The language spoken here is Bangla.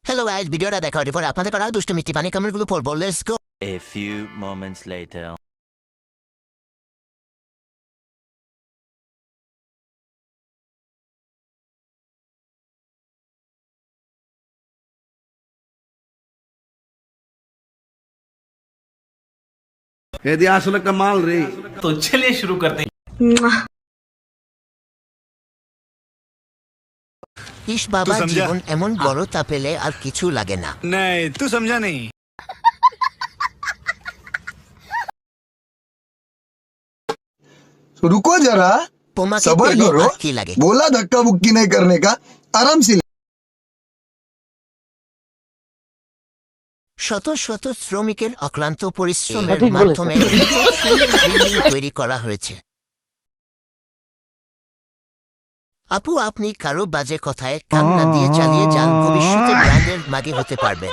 হ্যালো গাইস, ভিডিওটা দেখা হওয়ার পরে আপনাদের করা দুষ্ট মিষ্টি পানি কমেন্টগুলো পড়বো। Let's go. A few moments later. এদি আসলে একটা মাল রে। तो चलिए शुरू करते हैं। ইস বাবা, জীবন এমন বড় তা পেলে আর কিছু লাগে না। नहीं तू समझा नहीं। रुको जरा, তোমাকে सबर পেলে करो। আর কি লাগে? बोला धक्का मुक्की नहीं करने का, आराम से। শত শত শ্রমিকের অক্লান্ত পরিশ্রমের মাধ্যমে বিল্ডিং তৈরি করা হয়েছে। আপু, আপনি কারো বাজে কথায় কান না দিয়ে চালিয়ে যান, ভবিষ্যতে ব্র্যান্ডের মাগে হতে পারবেন।